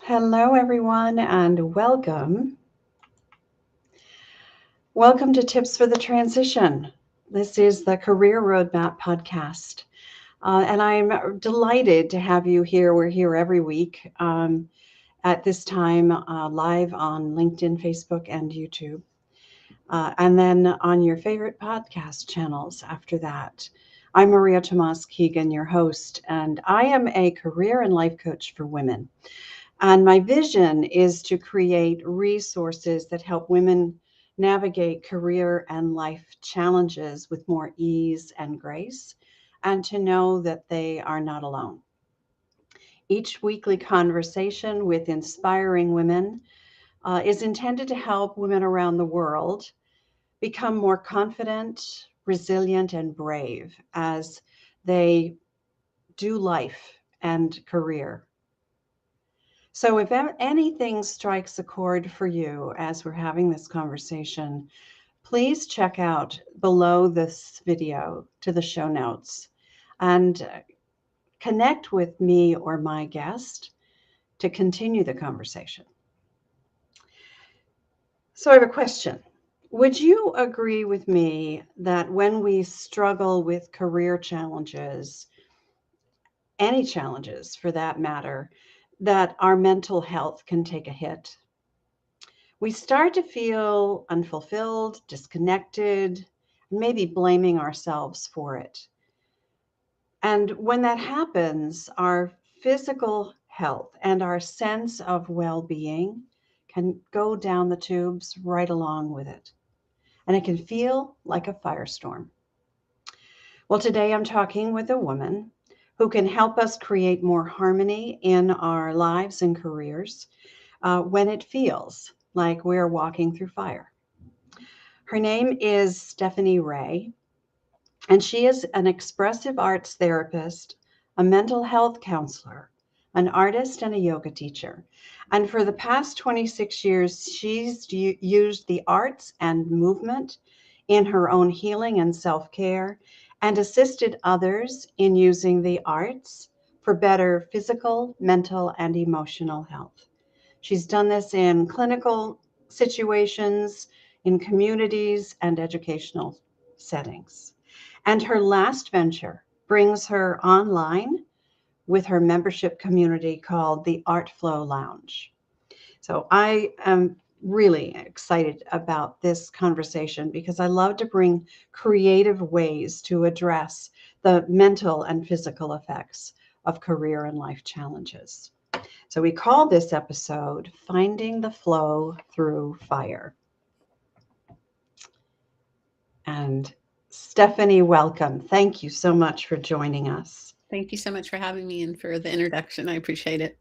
Hello, everyone, and welcome. Welcome to Tips for the Transition. This is the Career Roadmap podcast, and I'm delighted to have you here. We're here every week at this time, live on LinkedIn, Facebook, and YouTube, and then on your favorite podcast channels after that. I'm Maria Tomás-Keegan, your host, and I am a career and life coach for women. And my vision is to create resources that help women navigate career and life challenges with more ease and grace, and to know that they are not alone. Each weekly conversation with inspiring women is intended to help women around the world become more confident, resilient, and brave as they do life and career. So if anything strikes a chord for you as we're having this conversation, please check out below this video to the show notes and connect with me or my guest to continue the conversation. So I have a question. Would you agree with me that when we struggle with career challenges, any challenges for that matter, that our mental health can take a hit? We start to feel unfulfilled, disconnected, maybe blaming ourselves for it. And when that happens, our physical health and our sense of well being can go down the tubes right along with it. And it can feel like a firestorm. Well, today I'm talking with a woman who can help us create more harmony in our lives and careers when it feels like we're walking through fire. Her name is Stephanie Wray, and she is an expressive arts therapist, a mental health counselor, an artist, and a yoga teacher. And for the past 26 years, she's used the arts and movement in her own healing and self-care and assisted others in using the arts for better physical, mental, and emotional health. She's done this in clinical situations, in communities, and educational settings. And her last venture brings her online with her membership community called the Art Flow Lounge. So I am really excited about this conversation because I love to bring creative ways to address the mental and physical effects of career and life challenges. So we call this episode Finding the Flow Through Fire. And Stephanie, welcome. Thank you so much for joining us. Thank you so much for having me and for the introduction. I appreciate it.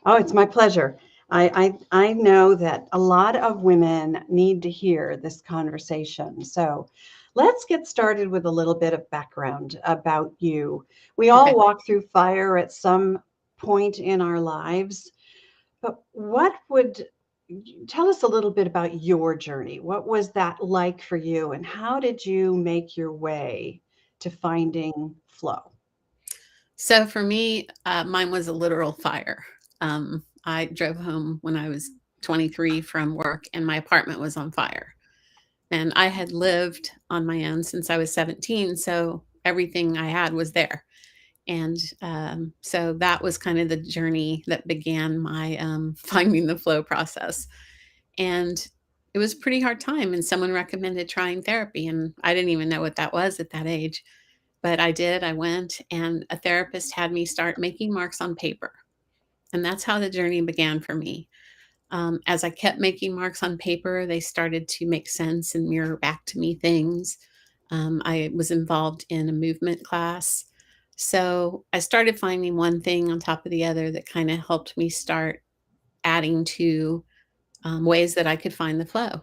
Oh, it's my pleasure. I know that a lot of women need to hear this conversation. So let's get started with a little bit of background about you. We all Okay. walk through fire at some point in our lives, but tell us a little bit about your journey. What was that like for you, and how did you make your way to finding flow? So for me, mine was a literal fire. I drove home when I was 23 from work, and my apartment was on fire. And I had lived on my own since I was 17. So everything I had was there. And so that was kind of the journey that began my finding the flow process. And it was a pretty hard time. And someone recommended trying therapy. And I didn't even know what that was at that age. But I did. I went, and a therapist had me start making marks on paper. And that's how the journey began for me. As I kept making marks on paper, they started to make sense and mirror back to me things. I was involved in a movement class. So I started finding one thing on top of the other that kind of helped me start adding to ways that I could find the flow.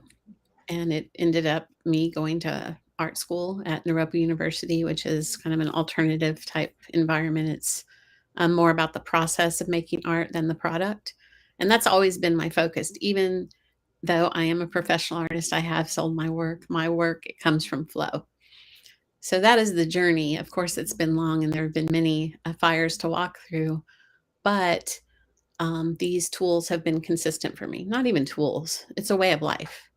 And it ended up me going to art school at Naropa University, which is kind of an alternative type environment. It's more about the process of making art than the product. And that's always been my focus. Even though I am a professional artist, I have sold my work. My work, it comes from flow. So that is the journey. Of course, it's been long and there have been many fires to walk through. But these tools have been consistent for me. Not even tools; it's a way of life.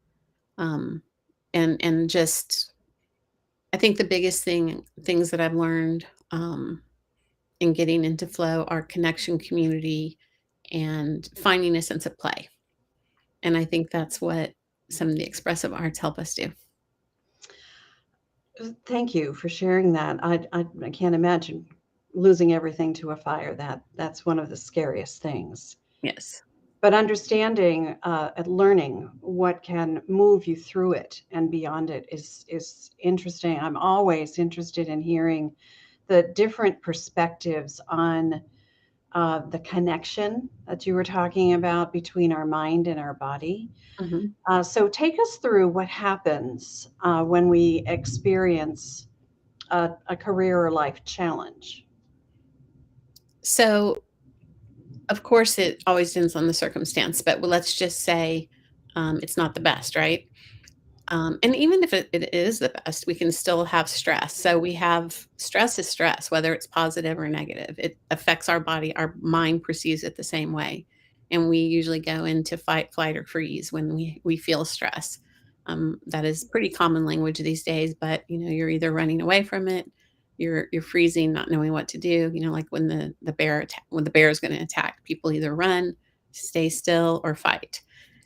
And just I think the biggest things that I've learned in getting into flow are connection, community, and finding a sense of play. And I think that's what some of the expressive arts help us do. Thank you for sharing that. I can't imagine losing everything to a fire. That's one of the scariest things. Yes. But understanding and learning what can move you through it and beyond it is interesting. I'm always interested in hearing the different perspectives on the connection that you were talking about between our mind and our body. Mhm. So take us through what happens when we experience a career or life challenge. So, of course, it always depends on the circumstance, but let's just say it's not the best, right? And even if it is the best, we can still have stress. So we have stress is stress, whether it's positive or negative. It affects our body. Our mind perceives it the same way. And we usually go into fight, flight, or freeze when we feel stress. That is pretty common language these days, but you're either running away from it, you're freezing, not knowing what to do. Like when when the bear is going to attack, people either run, stay still, or fight.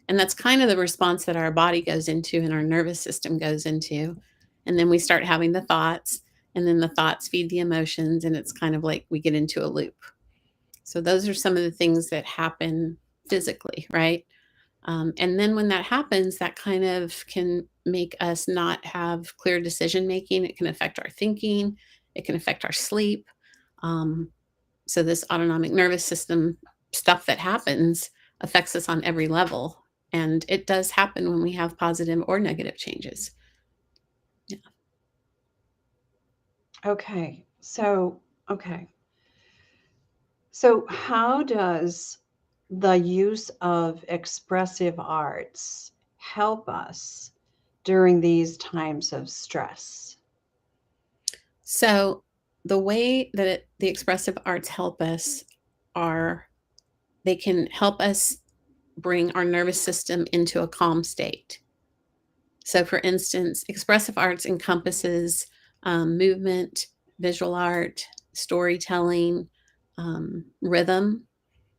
And that's kind of the response that our body goes into and our nervous system goes into. And then we start having the thoughts, and then the thoughts feed the emotions, and it's kind of like we get into a loop. So those are some of the things that happen physically, right? And then when that happens, that kind of can make us not have clear decision making. It can affect our thinking, it can affect our sleep. Um, so this autonomic nervous system stuff that happens affects us on every level. And it does happen when we have positive or negative changes. Yeah. Okay. So how does the use of expressive arts help us during these times of stress? So the way that the expressive arts help us are they can help us bring our nervous system into a calm state. So, for instance, expressive arts encompasses movement, visual art, storytelling, rhythm.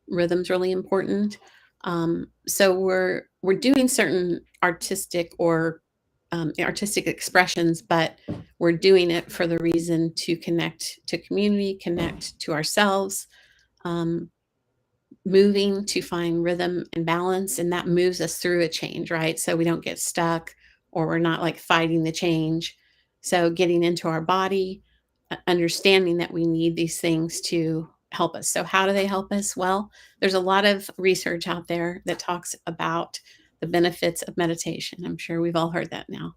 Rhythm's really important. So we're doing certain artistic expressions, but we're doing it for the reason to connect to community, connect to ourselves. Um, Moving to find rhythm and balance, and that moves us through a change, right? So we don't get stuck, or we're not like fighting the change. So getting into our body, understanding that we need these things to help us. So how do they help us? Well, there's a lot of research out there that talks about the benefits of meditation. I'm sure we've all heard that now.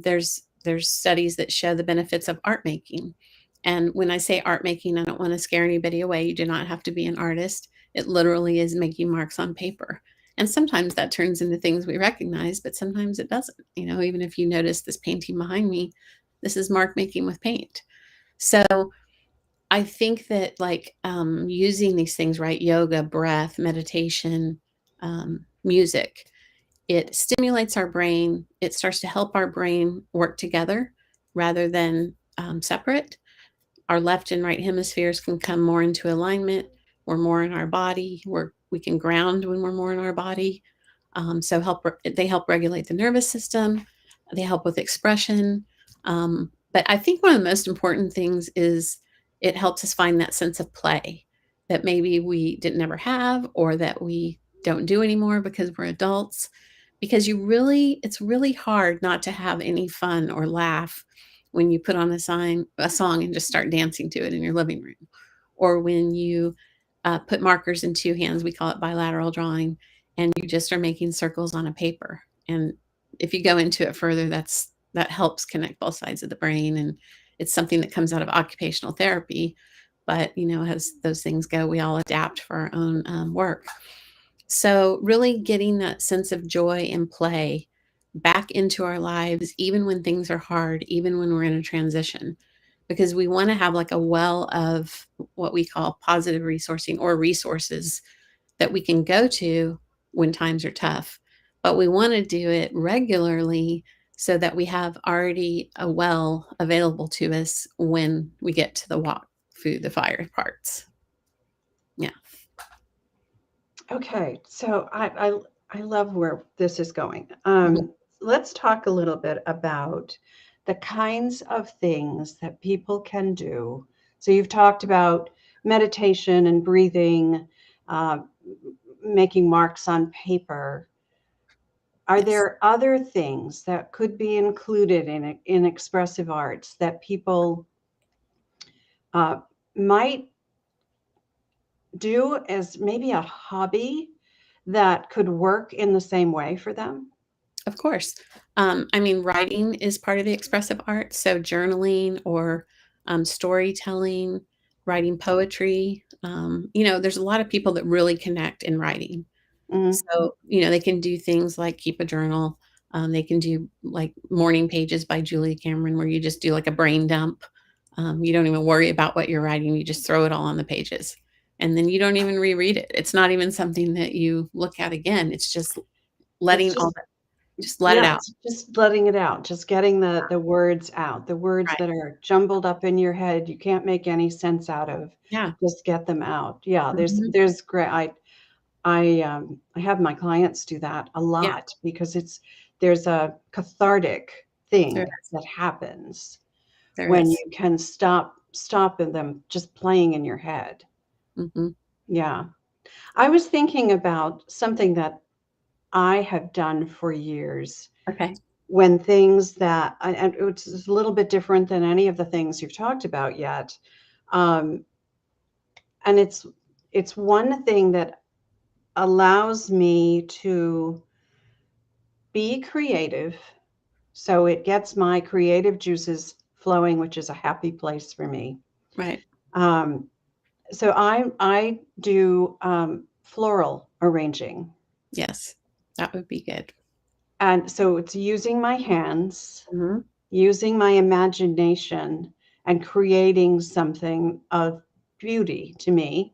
There's studies that show the benefits of art making. And when I say art making, I don't want to scare anybody away. You do not have to be an artist. It literally is making marks on paper. And sometimes that turns into things we recognize, but sometimes it doesn't. Even if you notice this painting behind me, this is mark making with paint. So I think that using these things, right? Yoga, breath, meditation, music, it stimulates our brain. It starts to help our brain work together rather than separate. Our left and right hemispheres can come more into alignment. We're more in our body. We can ground when we're more in our body. So they help regulate the nervous system. They help with expression. But I think one of the most important things is it helps us find that sense of play that maybe we didn't ever have, or that we don't do anymore because we're adults. Because it's really hard not to have any fun or laugh when you put on a song and just start dancing to it in your living room, or when you put markers in two hands. We call it bilateral drawing, and you just are making circles on a paper. And if you go into it further, that helps connect both sides of the brain, and it's something that comes out of occupational therapy. But as those things go, we all adapt for our own work. So really getting that sense of joy and play back into our lives, even when things are hard, even when we're in a transition, because we want to have like a well of what we call positive resourcing, or resources that we can go to when times are tough, but we want to do it regularly so that we have already a well available to us when we get to the walk through the fire parts. Yeah. Okay, so I love where this is going. Mhm. Let's talk a little bit about the kinds of things that people can do. So you've talked about meditation and breathing, uh, making marks on paper. Are Yes. there other things that could be included in expressive arts that people uh, might do as maybe a hobby that could work in the same way for them? Of course. I mean, writing is part of the expressive arts. So journaling or storytelling, writing poetry. There's a lot of people that really connect in writing. Mhm. So, they can do things like keep a journal. They can do like Morning Pages by Julia Cameron, where you just do like a brain dump. You don't even worry about what you're writing. You just throw it all on the pages. And then you don't even reread it. It's not even something that you look at again. It's just It's letting all just that, just let it yeah, out. it's just letting it out, just getting the words out, the words Right. that are jumbled up in your head, you can't make any sense out of, Yeah. just get them out. Yeah, Mhm. there's great I have my clients do that a Yeah, lot because there's a cathartic there thing is. that happens There when is. you can stop in them just playing in your head. Mhm. Yeah. I was thinking about something that I have done for years Okay. when things that and it's a little bit different than any of the things you've talked about yet. Um, and it's one thing that allows me to be creative. So it gets my creative juices flowing, which is a happy place for me. Right. Um, so I do floral arranging. Yes. That would be good. And so it's using my hands, Mhm. using my imagination, and creating something of beauty to me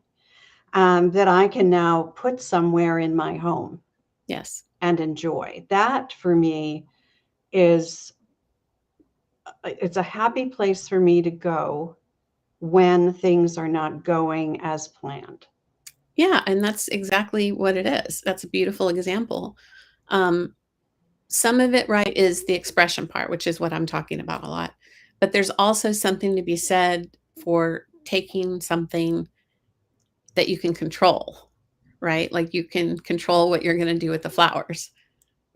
that I can now put somewhere in my home Yes. and enjoy. That for me is it's a happy place for me to go when things are not going as planned. Yeah, and that's exactly what it is. That's a beautiful example. Um, some of it, right, is the expression part, which is what I'm talking about a lot. But there's also something to be said for taking something that you can control, right? Like you can control what you're going to do with the flowers.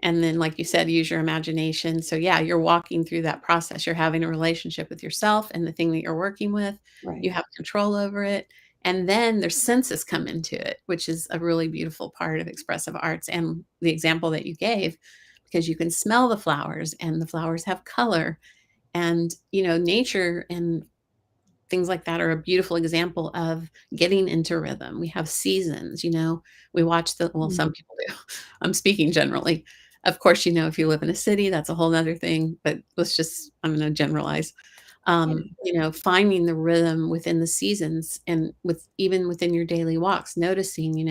And then, like you said, use your imagination. So, yeah, you're walking through that process. You're having a relationship with yourself and the thing that you're working with. Right. You have control over it. And then there's senses come into it, which is a really beautiful part of expressive arts. And the example that you gave, because you can smell the flowers and the flowers have color. And, nature and things like that are a beautiful example of getting into rhythm. We have seasons, we watch well, some Mhm. people do. I'm speaking generally. Of course, if you live in a city, that's a whole nother thing, but I'm going to generalize. Yeah. Finding the rhythm within the seasons and even within your daily walks, noticing,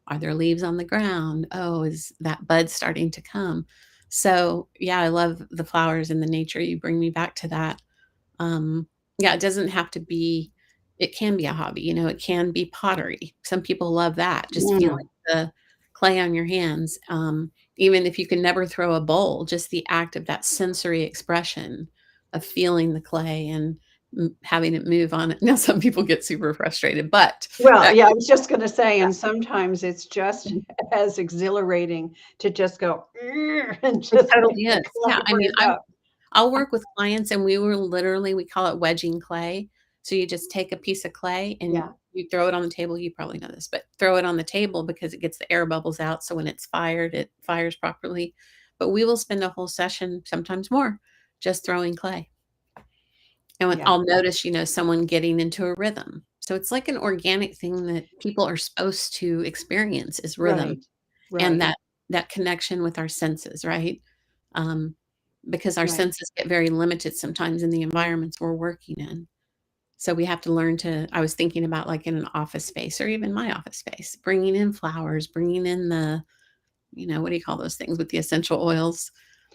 are there leaves on the ground? Oh, is that bud starting to come? So yeah, I love the flowers and the nature. You bring me back to that. Um, yeah, it doesn't have to be, it can be a hobby, it can be pottery. Some people love that, just feeling Mm. the clay on your hands. Even if you can never throw a bowl, just the act of that sensory expression of feeling the clay and having it move on it. Now, some people get super frustrated, but Well, that yeah, I was just going to say, yeah, and sometimes it's just as exhilarating to just go and it just make totally the is. Yeah, clay I mean, break up. I'll work with clients and we call it wedging clay. So you just take a piece of clay and Yeah, you throw it on the table. You probably know this, but throw it on the table because it gets the air bubbles out. So when it's fired, it fires properly. But we will spend a whole session, sometimes more, just throwing clay. And when yeah, I'll notice, someone getting into a rhythm. So it's like an organic thing that people are supposed to experience is rhythm right, and right, that connection with our senses, right? Um, because our right. senses get very limited sometimes in the environments we're working in. So we have to learn to, I was thinking about like in an office space or even my office space, bringing in flowers, bringing in the, what do you call those things with the essential oils?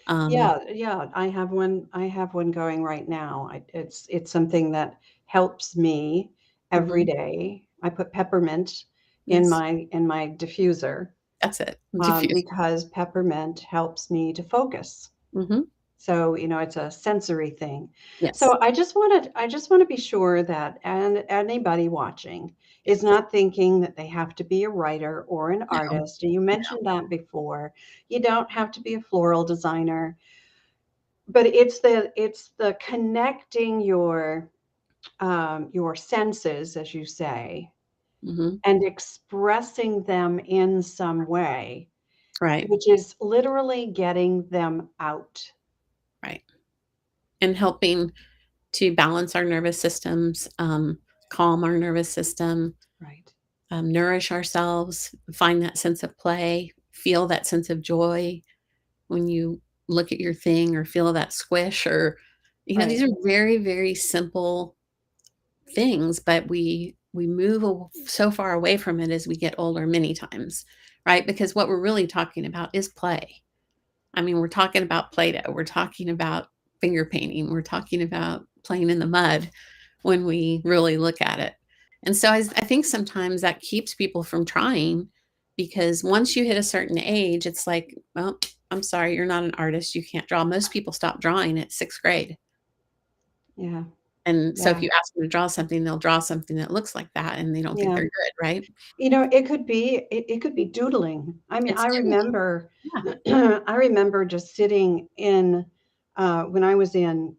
Yeah, yeah, I have one. I have one going right now. It's something that helps me every Mhm. day. I put peppermint Yes, in my diffuser, that's it. Diffuse. because peppermint helps me to focus. Hmm. So, it's a sensory thing. Yes. So I just want to be sure that and anybody watching is Yes. not thinking that they have to be a writer or an No, artist. And you no. mentioned that before. You don't have to be a floral designer, but it's the connecting your senses, as you say, Hmm. and expressing them in some way, Right. which is literally getting them out. Right. And helping to balance our nervous systems, calm our nervous system, Right. nourish ourselves, find that sense of play, feel that sense of joy when you look at your thing or feel that squish or, these Right. are very, very simple things, but we move so far away from it as we get older many times, right? Because what we're really talking about is play. I mean, we're talking about Play-Doh, we're talking about finger painting, we're talking about playing in the mud when we really look at it. And so I think sometimes that keeps people from trying because once you hit a certain age, it's like, well, I'm sorry, you're not an artist. You can't draw. Most people stop drawing at sixth grade. Yeah. And so if Yeah. you ask them to draw something, they'll draw something that looks like that and they don't think Yeah. they're good, right? It could be doodling. I mean, It's I doodling. remember Yeah. I remember just sitting in when I was in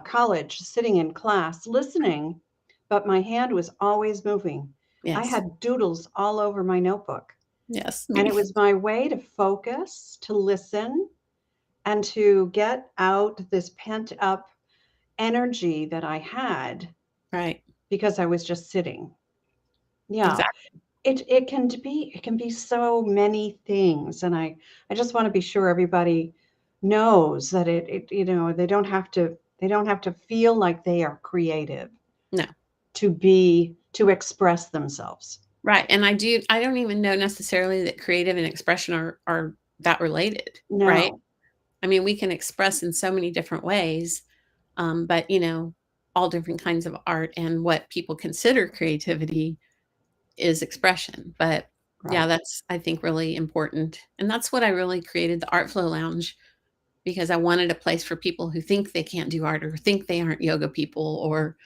college, sitting in class listening, but my hand was always moving. I Yes. had doodles all over my notebook, Yes. and Me. it was my way to focus, to listen, and to get out this pent up energy that I had Right. because I was just sitting. Yeah. Exactly. It can be so many things, and I just want to be sure everybody knows that they don't have to feel like they are creative No. to express themselves. Right. And I don't even know necessarily that creative and expression are that related, right? No, I mean, we can express in so many different ways, but all different kinds of art and what people consider creativity is expression. But yeah, right. that's I think really important. And that's what I really created the Art Flow Lounge because I wanted a place for people who think they can't do art or think they aren't yoga people or,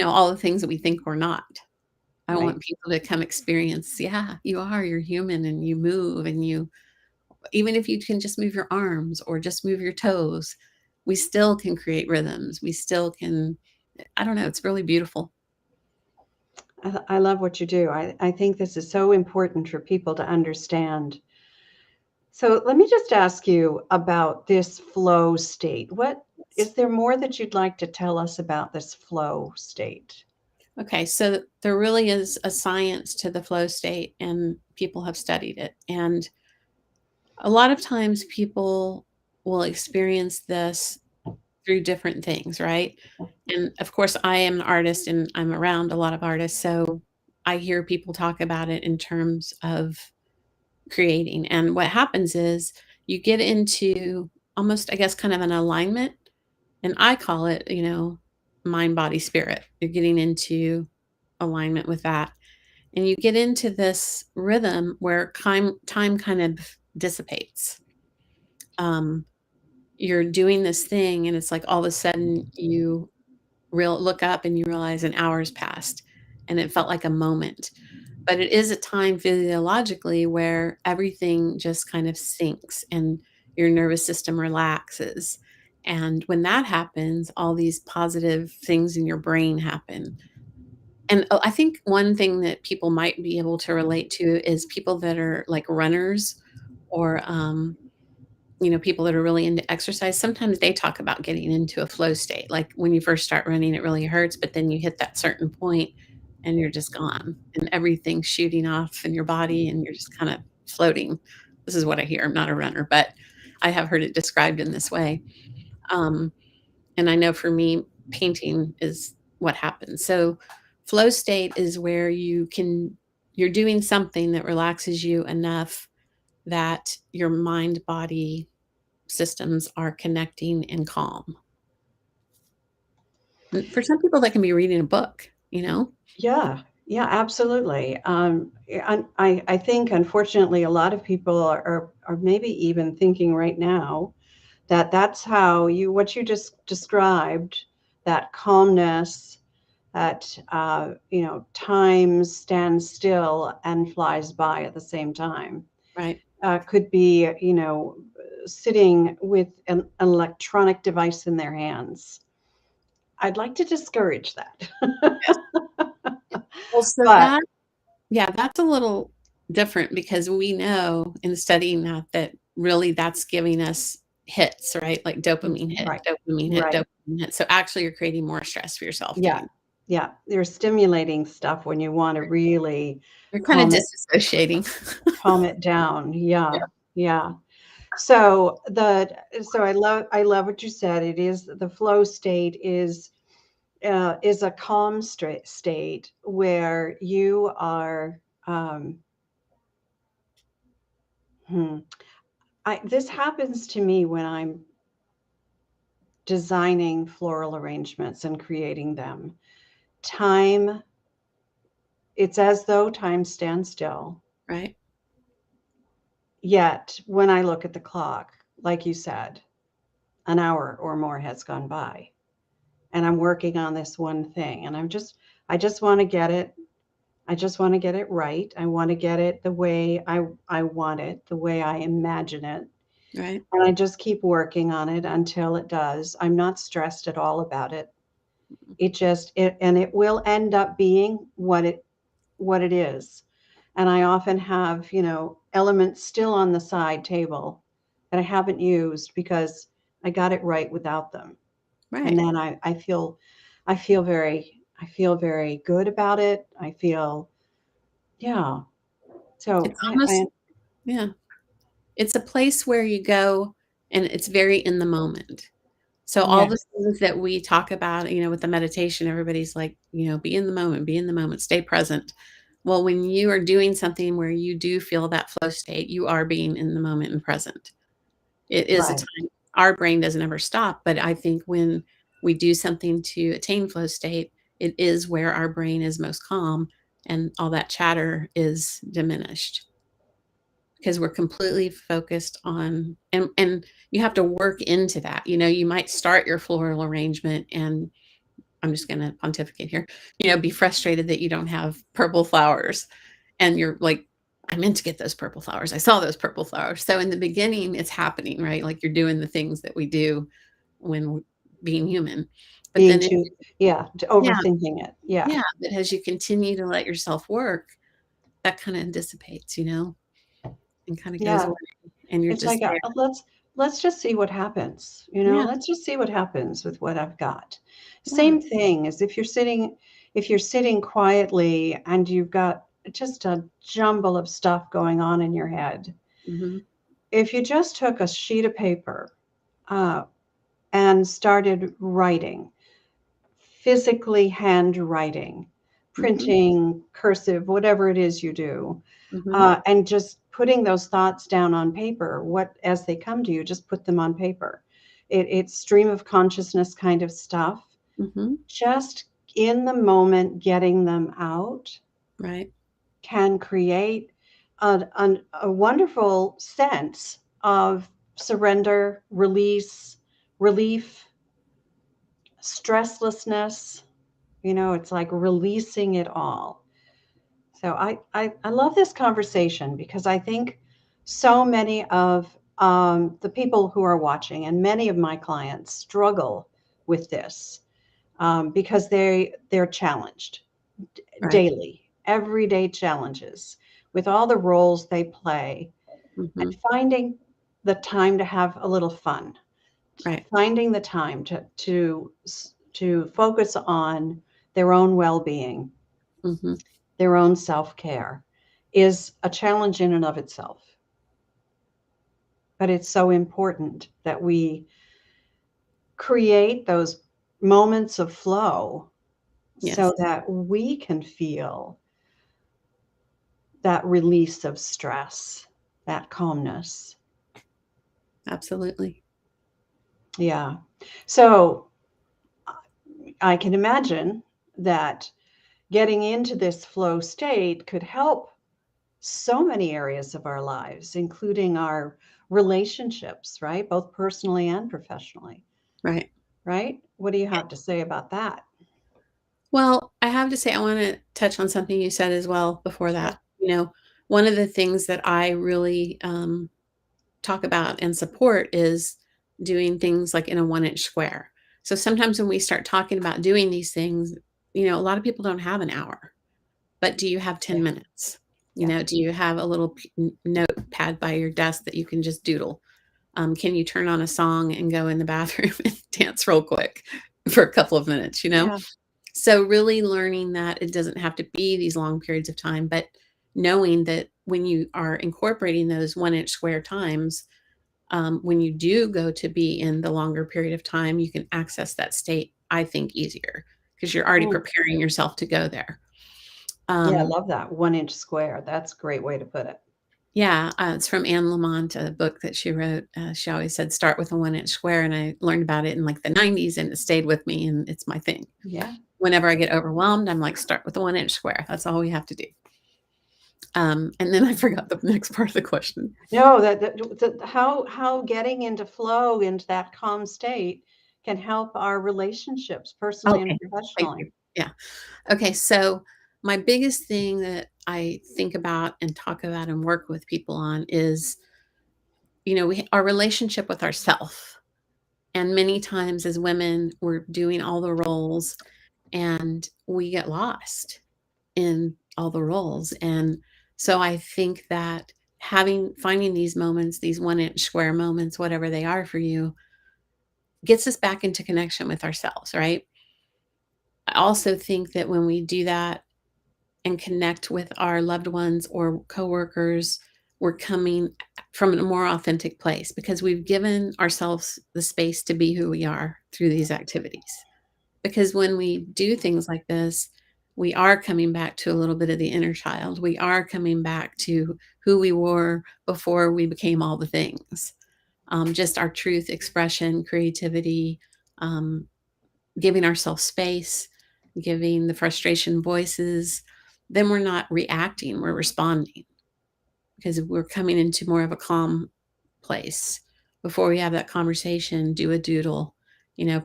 all the things that we think we're not. I Right. want people to come experience, yeah, you are, you're human and you move and even if you can just move your arms or just move your toes, we still can create rhythms. We still can, I don't know, it's really beautiful. I love what you do. I think this is so important for people to understand. So let me just ask you about this flow state. What is there more that you'd like to tell us about this flow state? Okay, so there really is a science to the flow state, and people have studied it. And a lot of times people will experience this through different things, right? And of course, I am an artist and I'm around a lot of artists. So I hear people talk about it in terms of creating. And what happens is you get into almost, I guess, kind of an alignment. And I call it, mind, body, spirit. You're getting into alignment with that. And you get into this rhythm where time kind of dissipates. Um, you're doing this thing, and it's like all of a sudden you look up and you realize an hour's passed, and it felt like a moment. But it is a time physiologically where everything just kind of sinks and your nervous system relaxes. And when that happens, all these positive things in your brain happen. And I think one thing that people might be able to relate to is people that are like runners or, people that are really into exercise. Sometimes they talk about getting into a flow state. Like when you first start running, it really hurts, but then you hit that certain point and you're just gone and everything's shooting off in your body and you're just kind of floating. This is what I hear. I'm not a runner, but I have heard it described in this way. Um, and I know for me, painting is what happens. So flow state is where you're doing something that relaxes you enough that your mind body systems are connecting and calm. And for some people that can be reading a book, you know. Yeah, yeah, absolutely. I think, unfortunately, a lot of people are maybe even thinking right now that that's how what you just described, that calmness, that, time stands still and flies by at the same time, Right. could be, sitting with an electronic device in their hands. I'd like to discourage that. Yes. Well, so But yeah, that's a little different because we know in studying that really that's giving us hits, right? Like dopamine hit, right, dopamine hit, right. dopamine hit. So actually you're creating more stress for yourself Yeah, doing. yeah. They're stimulating stuff when you want to really You're kind of calm it disassociating. calm it down. Yeah, Yeah, yeah. So I love what you said. It is the flow state is a calm state where you are. Hmm, this happens to me when I'm designing floral arrangements and creating them. Time, it's as though time stands still. right, Yet when I look at the clock, like you said, an hour or more has gone by and I'm working on this one thing and I just want to get it. I just want to get it right. I want to get it the way I want it, the way I imagine it. right, And I just keep working on it until it does. I'm not stressed at all about it. It will end up being what it is. And I often have, elements still on the side table that I haven't used because I got it right without them. And right. then I feel very good about it. I feel, yeah. So It's I almost, yeah. It's a place where you go and it's very in the moment. So all the yes, things that we talk about, with the meditation, everybody's like, be be in the moment, stay present. Well, when you are doing something where you do feel that flow state, you are being in the moment and present. It is a right. time our brain doesn't ever stop, but I think when we do something to attain flow state, it is where our brain is most calm and all that chatter is diminished because we're completely focused on and you have to work into that. You might start your floral arrangement and I'm just going to pontificate here, be frustrated that you don't have purple flowers and you're like, I meant to get those purple flowers. I saw those purple flowers. So in the beginning it's happening, right? Like you're doing the things that we do when being human. But Being then too, yeah, yeah, overthinking it. Yeah. yeah, but as you continue to let yourself work, that kind of dissipates, and kind of goes Yeah. away and you're It's like just there. let's just see what happens. Yeah. Let's just see what happens with what I've got. Yeah. Same thing as if you're sitting quietly and you've got just a jumble of stuff going on in your head. Mhm. If you just took a sheet of paper uh, and started writing, physically handwriting, Mhm. printing, cursive, whatever it is you do, Mhm. and just putting those thoughts down on paper, what as they come to you, just put them on paper. It's stream of consciousness kind of stuff. Mhm. Just in the moment, getting them out Right. can create a wonderful sense of surrender, release, relief, stresslessness. It's like releasing it all. So I love this conversation because I think so many of the people who are watching and many of my clients struggle with this because they're challenged Right. daily, everyday challenges with all the roles they play and Mhm. finding the time to have a little fun, Right. finding the time to focus on their own well-being, Mhm. their own self-care is a challenge in and of itself. But it's so important that we create those moments of flow so that we can feel that release of stress, that calmness. Absolutely. Yeah. So I can imagine that getting into this flow state could help so many areas of our lives, including our relationships, right? Both personally and professionally. Right. Right? What do you have to say about that? Well, I have to say, I want to touch on something you said as well before Sure. that. One of the things that I really talk about and support is doing things like in a 1-inch square. So sometimes when we start talking about doing these things, a lot of people don't have an hour, but do you have 10 Yeah. minutes? Yeah. Do you have a little notepad by your desk that you can just doodle? Can you turn on a song and go in the bathroom and dance real quick for a couple of minutes, Yeah. So really learning that it doesn't have to be these long periods of time, but knowing that when you are incorporating those 1-inch square times, when you do go to be in the longer period of time, you can access that state, I think, easier because you're already Mm. preparing yourself to go there. Yeah, I love that 1-inch square. That's a great way to put it. Yeah, it's from Anne Lamott, a book that she wrote. She always said, start with a 1-inch square. And I learned about it in like the 90s and it stayed with me and it's my thing. Yeah. Whenever I get overwhelmed, I'm like, start with a 1-inch square. That's all we have to do. And then I forgot the next part of the question. No, how getting into flow, into that calm state can help our relationships personally and Okay, thank professionally. you. Yeah. Okay, so my biggest thing that I think about and talk about and work with people on is, our relationship with ourself. And many times as women, we're doing all the roles and we get lost in all the roles. And so I think that finding these moments, these 1-inch square moments, whatever they are for you, gets us back into connection with ourselves, right? I also think that when we do that and connect with our loved ones or coworkers, we're coming from a more authentic place because we've given ourselves the space to be who we are through these activities. Because when we do things like this, we are coming back to a little bit of the inner child. We are coming back to who we were before we became all the things. Just our truth, expression, creativity, um, giving ourselves space, giving the frustration voices. Then we're not reacting, we're responding because we're coming into more of a calm place. Before we have that conversation, do a doodle,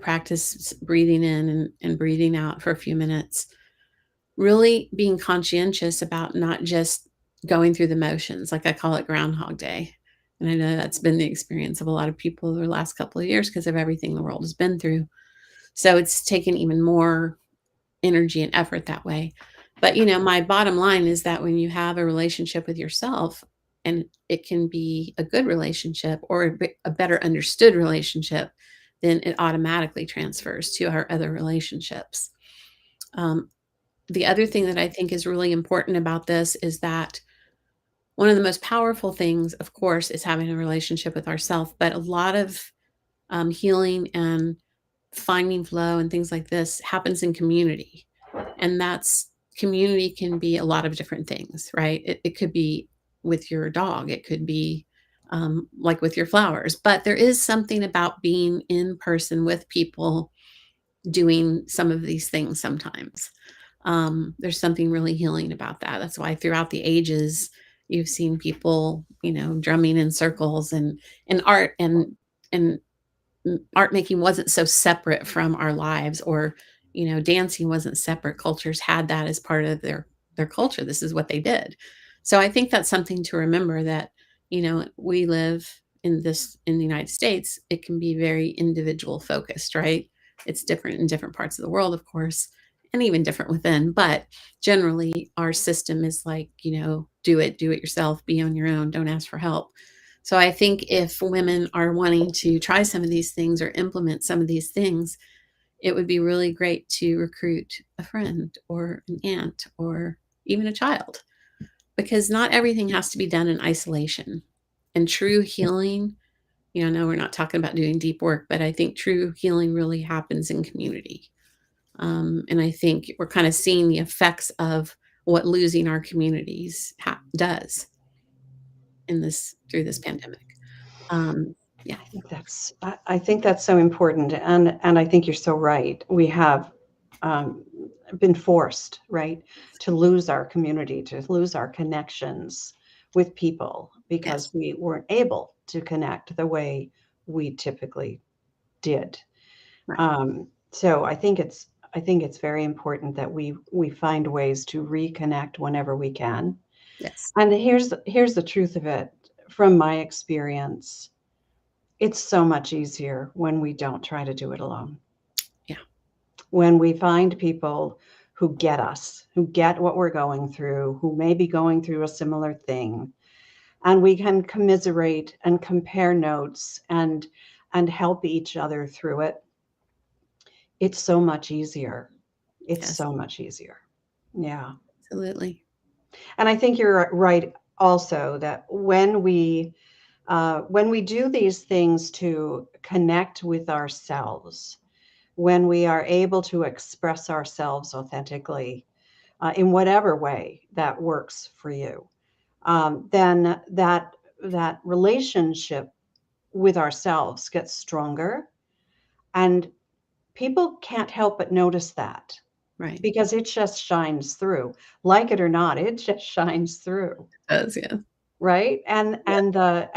practice breathing in and breathing out for a few minutes. Really being conscientious about not just going through the motions, like I call it Groundhog Day. And I know that's been the experience of a lot of people over the last couple of years because of everything the world has been through. So it's taken even more energy and effort that way. But, my bottom line is that when you have a relationship with yourself, and it can be a good relationship or a better understood relationship, then it automatically transfers to our other relationships. The other thing that I think is really important about this is that one of the most powerful things, of course, is having a relationship with ourselves, but a lot of healing and finding flow and things like this happens in community. And community can be a lot of different things, right? It could be with your dog, it could be like with your flowers, but there is something about being in person with people doing some of these things sometimes. There's something really healing about that. That's why throughout the ages, you've seen people, drumming in circles and art and art making wasn't so separate from our lives, or dancing wasn't separate. Cultures had that as part of their culture. This is what they did. So I think that's something to remember, that we live in the United States. It can be very individual focused, right? It's different in different parts of the world, of course, and even different within, but generally our system is like, do it yourself, be on your own, don't ask for help. So I think if women are wanting to try some of these things or implement some of these things, it would be really great to recruit a friend or an aunt or even a child, because not everything has to be done in isolation. And true healing, I know we're not talking about doing deep work, but I think true healing really happens in community. And I think we're kind of seeing the effects of what losing our communities does through this pandemic. Yeah. I think that's so important, and I think you're so right. We have um, been forced, right, to lose our community, to lose our connections with people Yes. because we weren't able to connect the way we typically did. Right. So I think it's very important that we find ways to reconnect whenever we can. Yes. And here's the truth of it from my experience. It's so much easier when we don't try to do it alone. Yeah. When we find people who get us, who get what we're going through, who may be going through a similar thing, and we can commiserate and compare notes and help each other through it. It's so much easier. It's Yes. so much easier. Yeah. Absolutely. And I think you're right also that when we do these things to connect with ourselves, when we are able to express ourselves authentically in whatever way that works for you, then that relationship with ourselves gets stronger, and people can't help but notice that Right. because it just shines through. Like it or not, it just shines through, It does. Yeah. right? And Yeah.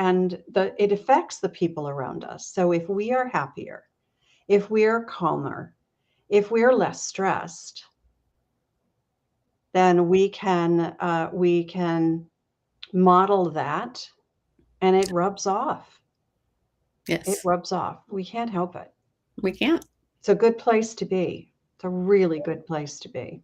it affects the people around us. So if we are happier, if we are calmer, if we're less stressed, then we can model that, and it rubs off. It Yes. rubs off. We can't help it. We can't. It's a good place to be. It's a really good place to be.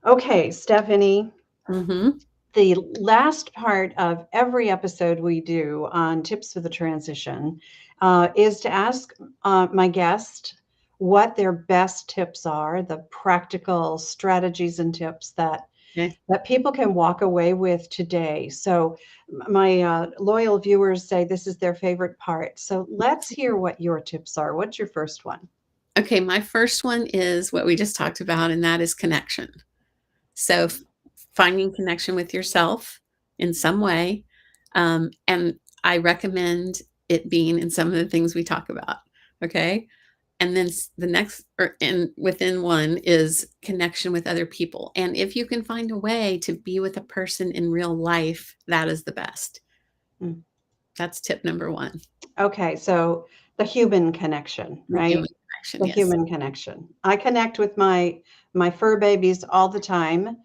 Okay, Stephanie, Mm-hmm. the last part of every episode we do on tips for the transition is to ask my guest what their best tips are, the practical strategies and tips Okay. that people can walk away with today. So my loyal viewers say this is their favorite part. So let's hear what your tips are. What's your first one? Okay. My first one is what we just talked about, and that is connection. So finding connection with yourself in some way. And I recommend it being in some of the things we talk about. Okay. And then the next, and within one is connection with other people. And if you can find a way to be with a person in real life, that is the best. Mm. That's tip number one. Okay, so the human connection, The right? human connection. The Yes. human connection. I connect with my fur babies all the time.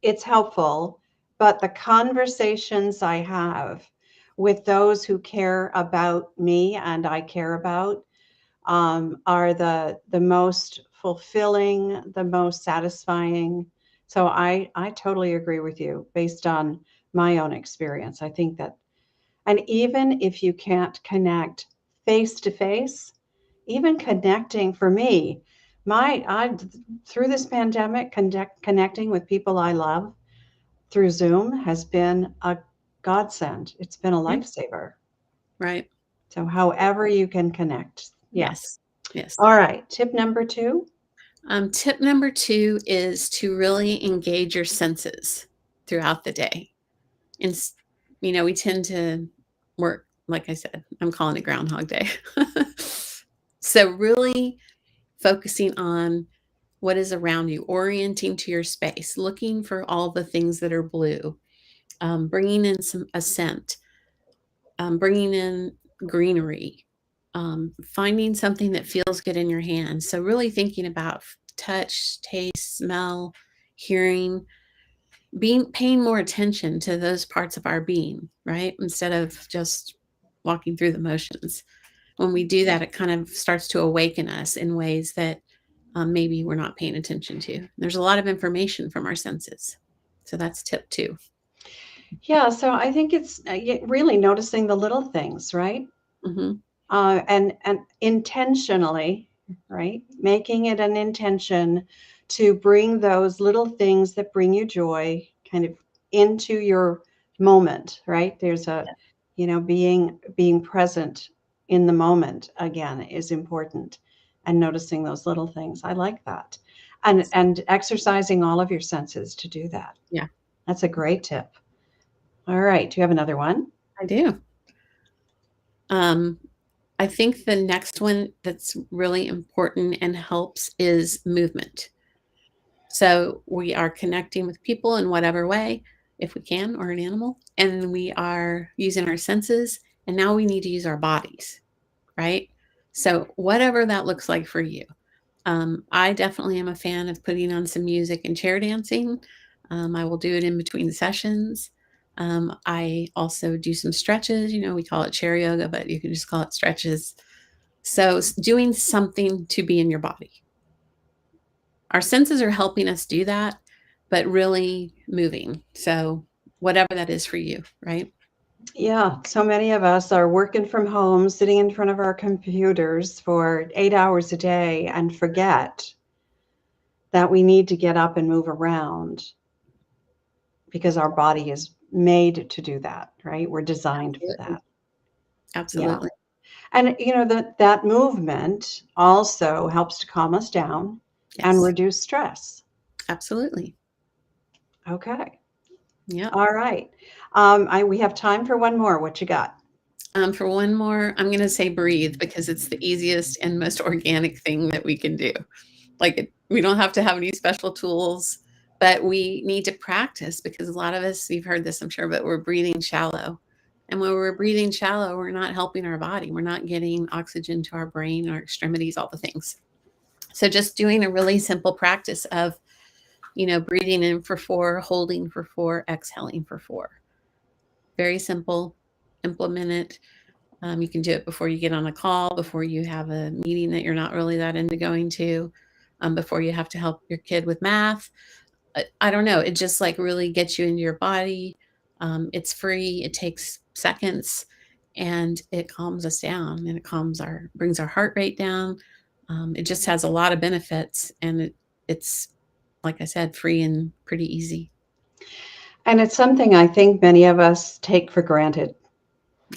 It's helpful, but the conversations I have with those who care about me and I care about are the most fulfilling, the most satisfying. So I totally agree with you based on my own experience. I think that, and even if you can't connect face to face, even connecting for me, I through this pandemic, connecting with people I love through Zoom has been a godsend. It's been a Yeah. lifesaver. Right. So however you can connect. Yeah. Yes. Yes. All right. Tip number 2. Tip number two is to really engage your senses throughout the day. And, we tend to work, like I said, I'm calling it Groundhog Day. So, really focusing on what is around you, orienting to your space, looking for all the things that are blue, bringing in a scent, bringing in greenery, finding something that feels good in your hands. So, really thinking about touch, taste, smell, hearing, paying more attention to those parts of our being, right? Instead of just walking through the motions. When we do that, it kind of starts to awaken us in ways that maybe we're not paying attention to. There's a lot of information from our senses. So that's tip two. Yeah. So I think it's really noticing the little things, right? Mm-hmm. And intentionally, right? Making it an intention to bring those little things that bring you joy kind of into your moment, right? There's being present in the moment again is important. and noticing those little things. I like that. And exercising all of your senses to do that. Yeah. That's a great tip. All right. Do you have another one? I do. I think the next one that's really important and helps is movement. So we are connecting with people in whatever way, if we can, or an animal, and we are using our senses. And now we need to use our bodies, right? So whatever that looks like for you. I definitely am a fan of putting on some music and chair dancing. I will do it in between sessions. I also do some stretches. We call it chair yoga, but you can just call it stretches. So doing something to be in your body. Our senses are helping us do that, but really moving. So whatever that is for you, right? Yeah, so many of us are working from home, sitting in front of our computers for 8 hours a day and forget that we need to get up and move around because our body is made to do that, right? We're designed for that. Absolutely. And that movement also helps to calm us down and Yes. reduce stress. Absolutely. Okay. Yeah. All right. We have time for one more. What you got? For one more, I'm going to say breathe because it's the easiest and most organic thing that we can do. We don't have to have any special tools, but we need to practice because a lot of us, you've heard this, I'm sure, but we're breathing shallow. And when we're breathing shallow, we're not helping our body. We're not getting oxygen to our brain, our extremities, all the things. So just doing a really simple practice of, breathing in for 4, holding for 4, exhaling for 4. Very simple. Implement it. You can do it before you get on a call, before you have a meeting that you're not really that into going to, before you have to help your kid with math. I don't know. It just really gets you into your body. It's free. It takes seconds, and it calms us down, and it brings our heart rate down. It just has a lot of benefits, and it's, like I said, free and pretty easy. And it's something I think many of us take for granted.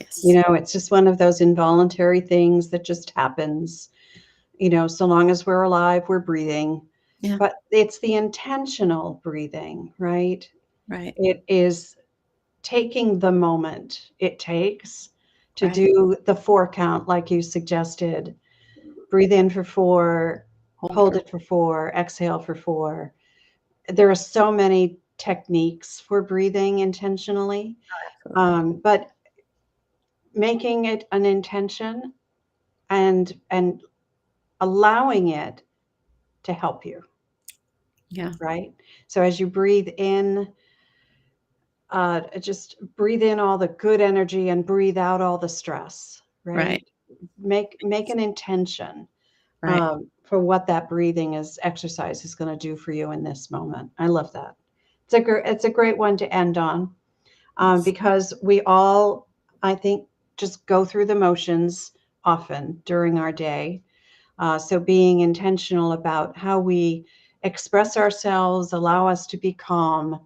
Yes. It's just one of those involuntary things that just happens. So long as we're alive, we're breathing. Yeah. But it's the intentional breathing, right? Right. It is taking the moment it takes to Right. do the 4 count, like you suggested. Breathe in for 4, hold it for 4, exhale for 4. There are so many techniques for breathing intentionally, but making it an intention and allowing it to help you. Yeah. Right. So as you breathe in, just breathe in all the good energy and breathe out all the stress. Right. Make an intention for what that breathing exercise is going to do for you in this moment. I love that. It's a great one to end on, because we all, I think, just go through the motions often during our day. So being intentional about how we express ourselves, allow us to be calm,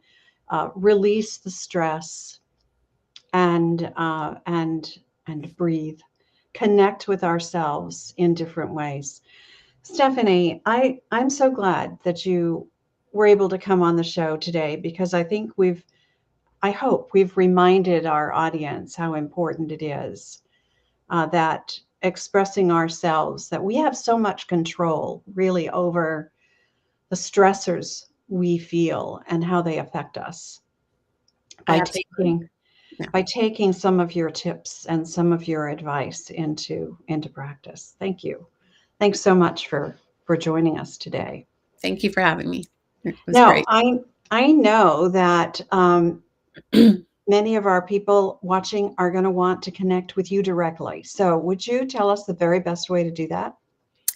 release the stress, and breathe, connect with ourselves in different ways. Stephanie, I'm so glad that you were able to come on the show today, because I think I hope we've reminded our audience how important it is that expressing ourselves, that we have so much control really over the stressors we feel and how they affect us by taking some of your tips and some of your advice into practice. Thank you. Thanks so much for joining us today. Thank you for having me. It was Now, great. I know that many of our people watching are going to want to connect with you directly. So would you tell us the very best way to do that?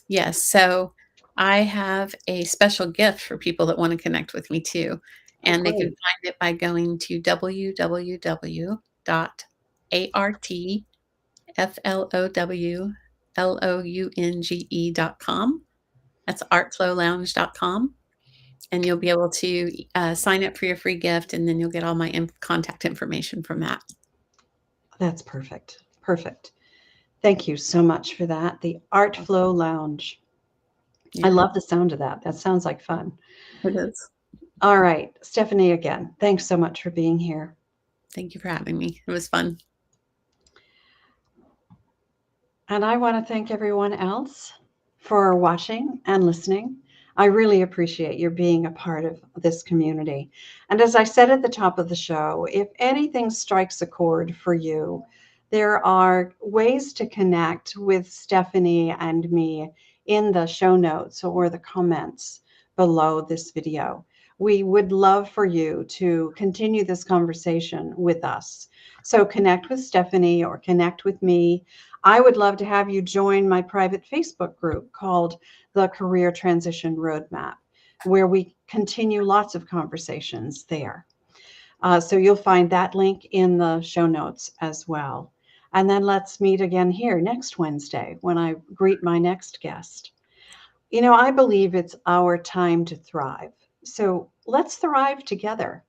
Yes. So I have a special gift for people that want to connect with me too. And they can find it by going to www.artflowlounge.com. That's artflowlounge.com. And you'll be able to sign up for your free gift, and then you'll get all my contact information from that. That's perfect. Perfect. Thank you so much for that. The Art Flow Lounge. I Yeah, love the sound of that. That sounds like fun. it is. All right, Stephanie, again, thanks so much for being here. Thank you for having me. It was fun. And I want to thank everyone else for watching and listening. I really appreciate your being a part of this community. And as I said at the top of the show, if anything strikes a chord for you, there are ways to connect with Stephanie and me in the show notes or the comments below this video. We would love for you to continue this conversation with us. So connect with Stephanie or connect with me. I would love to have you join my private Facebook group called the Career Transition Roadmap, where we continue lots of conversations there. So you'll find that link in the show notes as well. And then let's meet again here next Wednesday when I greet my next guest. You know, I believe it's our time to thrive. So let's thrive together.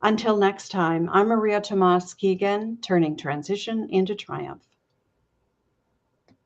Until next time, I'm Maria Tomás-Keegan, turning transition into triumph.